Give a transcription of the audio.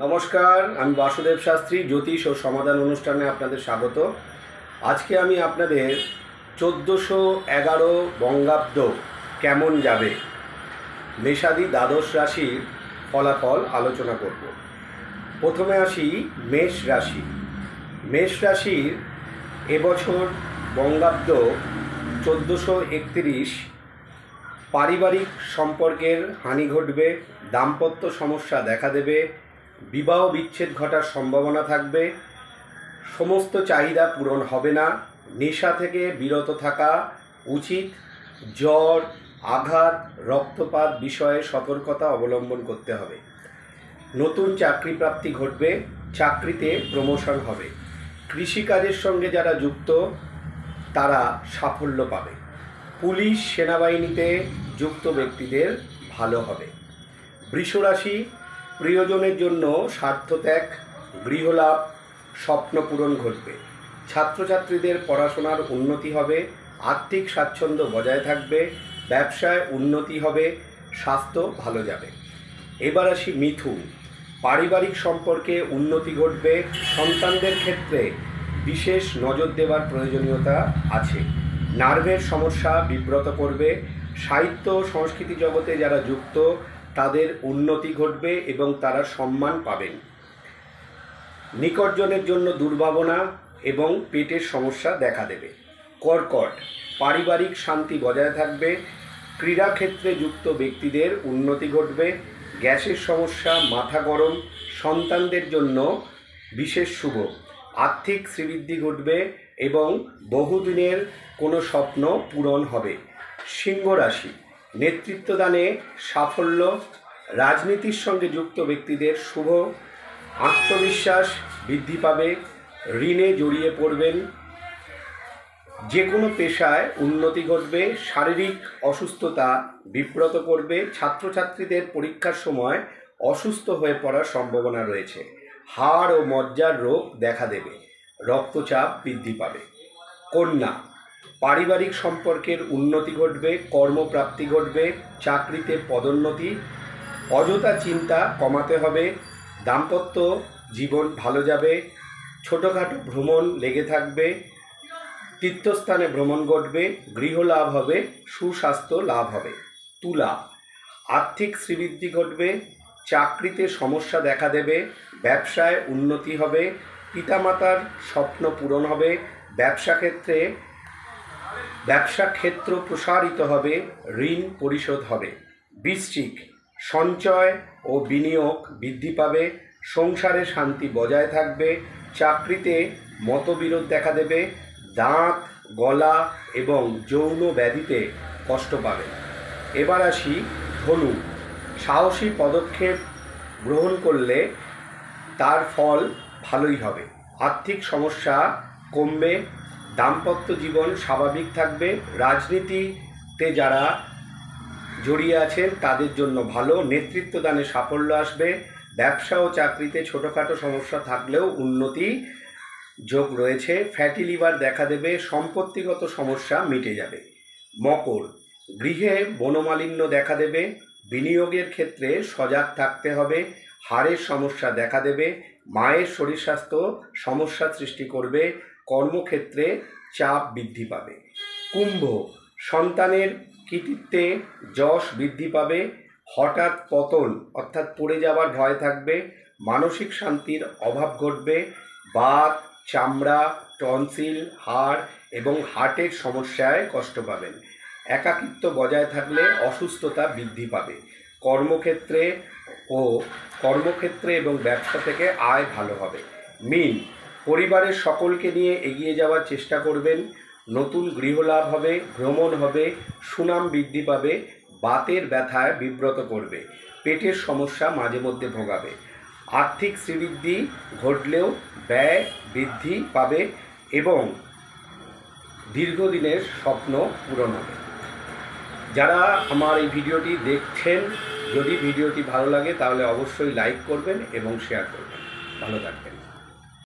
নমস্কার, আমি বাসুদেব শাস্ত্রী জ্যোতিষ ও সমাধান অনুষ্ঠানে আপনাদের স্বাগত। আজকে আমি আপনাদের 1411 বঙ্গাব্দ কেমন যাবে মেষাদি দ্বাদশ রাশির ফলাফল আলোচনা করব। প্রথমে আসি মেষ রাশি। মেষ রাশির এবছর বঙ্গাব্দ 1431 পারিবারিক সম্পর্কের হানি ঘটবে, দাম্পত্য সমস্যা দেখা দেবে, বিবাহ বিচ্ছেদ ঘটার সম্ভাবনা থাকবে, সমস্ত চাহিদা পূরণ হবে না, নেশা থেকে বিরত থাকা উচিত, জ্বর, আঘাত, রক্তপাত বিষয়ে সতর্কতা অবলম্বন করতে হবে। নতুন চাকরি প্রাপ্তি ঘটবে, চাকরিতে প্রমোশন হবে, কৃষিকাজের সঙ্গে যারা যুক্ত তারা সাফল্য পাবে, পুলিশ সেনাবাহিনীতে যুক্ত ব্যক্তিদের ভালো হবে। বৃষ রাশি, প্রিয়জনের জন্য স্বার্থত্যাগ, গৃহলাভ, স্বপ্ন পূরণ ঘটবে, ছাত্রছাত্রীদের পড়াশোনার উন্নতি হবে, আর্থিক স্বাচ্ছন্দ্য বজায় থাকবে, ব্যবসায় উন্নতি হবে, স্বাস্থ্য ভালো যাবে। এবার আসি মিথুন। পারিবারিক সম্পর্কে উন্নতি ঘটবে, সন্তানদের ক্ষেত্রে বিশেষ নজর দেওয়ার প্রয়োজনীয়তা আছে, নার্ভের সমস্যা বিব্রত করবে, সাহিত্য সংস্কৃতি জগতে যারা যুক্ত তাদের উন্নতি ঘটবে এবং তারা সম্মান পাবেন। নিকটজনের জন্য দুর্ভাবনা এবং পেটের সমস্যা দেখা দেবে। কর্কট, পারিবারিক শান্তি বজায় থাকবে, ক্রীড়াক্ষেত্রে যুক্ত ব্যক্তিদের উন্নতি ঘটবে, গ্যাসের সমস্যা, মাথা গরম, সন্তানদের জন্য বিশেষ শুভ, আর্থিক শ্রীবৃদ্ধি ঘটবে এবং বহুদিনের কোনো স্বপ্ন পূরণ হবে। সিংহ রাশি, নেতৃত্বদানে সাফল্য, রাজনীতির সঙ্গে যুক্ত ব্যক্তিদের শুভ, আত্মবিশ্বাস বৃদ্ধি পাবে, ঋণে জড়িয়ে পড়বেন, যে কোনো পেশায় উন্নতি ঘটবে, শারীরিক অসুস্থতা বিব্রত করবে, ছাত্রছাত্রীদের পরীক্ষার সময় অসুস্থ হয়ে পড়ার সম্ভাবনা রয়েছে, হাড় ও মজ্জার রোগ দেখা দেবে, রক্তচাপ বৃদ্ধি পাবে। কন্যা, পারিবারিক সম্পর্কের উন্নতি ঘটবে, কর্মপ্রাপ্তি ঘটবে, চাকরিতে পদোন্নতি, অযথা চিন্তা কমাতে হবে, দাম্পত্য জীবন ভালো যাবে, ছোটোখাটো ভ্রমণ লেগে থাকবে, তীর্থস্থানে ভ্রমণ ঘটবে, গৃহলাভ হবে, সুস্বাস্থ্য লাভ হবে। তুলা, আর্থিক শ্রীবৃদ্ধি ঘটবে, চাকরিতে সমস্যা দেখা দেবে, ব্যবসায় উন্নতি হবে, পিতামাতার স্বপ্ন পূরণ হবে, ব্যবসা ক্ষেত্র প্রসারিত হবে, ঋণ পরিশোধ হবে। বৃশ্চিক, সঞ্চয় ও বিনিয়োগ বৃদ্ধি পাবে, সংসারে শান্তি বজায় থাকবে, চাকরিতে মতবিরোধ দেখা দেবে, দাঁত, গলা এবং যৌন ব্যাধিতে কষ্ট পাবে। এবার আসি ধনু। সাহসী পদক্ষেপ গ্রহণ করলে তার ফল ভালোই হবে, আর্থিক সমস্যা কমবে, দাম্পত্য জীবন স্বাভাবিক থাকবে, রাজনীতিতে যারা জড়িয়ে আছেন তাদের জন্য ভালো, নেতৃত্বদানে সাফল্য আসবে, ব্যবসা ও চাকরিতে ছোটোখাটো সমস্যা থাকলেও উন্নতি যোগ রয়েছে, ফ্যাটি লিভার দেখা দেবে, সম্পত্তিগত সমস্যা মিটে যাবে। মকর, গৃহে বনমালিন্য দেখা দেবে, বিনিয়োগের ক্ষেত্রে সজাগ থাকতে হবে, হাড়ের সমস্যা দেখা দেবে, মায়ের শরীর স্বাস্থ্য সমস্যা সৃষ্টি করবে, কর্মক্ষেত্রে চাপ বৃদ্ধি পাবে। কুম্ভ, সন্তানের কৃতিত্বে যশ বৃদ্ধি পাবে, হঠাৎ পতন অর্থাৎ পড়ে যাওয়ার ভয় থাকবে, মানসিক শান্তির অভাব ঘটবে, বাত, চামড়া, টনসিল, হাড় এবং হার্টের সমস্যায় কষ্ট পাবেন, একাকিত্ব বজায় থাকলে অসুস্থতা বৃদ্ধি পাবে, কর্মক্ষেত্রে এবং ব্যবসা থেকে আয় ভালো হবে। মীন, পরিবারের সকলকে নিয়ে এগিয়ে যাওয়ার চেষ্টা করবেন, নতুন গৃহলাভ হবে, ভ্রমণ হবে, সুনাম বৃদ্ধি পাবে, বাতের ব্যথায় বিব্রত করবে, পেটের সমস্যা মাঝে মধ্যে ভোগাবে, আর্থিক শ্রীবৃদ্ধি ঘটলেও ব্যয় বৃদ্ধি পাবে এবং দীর্ঘদিনের স্বপ্ন পূরণ হবে। যারা আমার এই ভিডিওটি দেখছেন, যদি ভিডিওটি ভালো লাগে তাহলে অবশ্যই লাইক করবেন এবং শেয়ার করবেন। ভালো থাকবেন।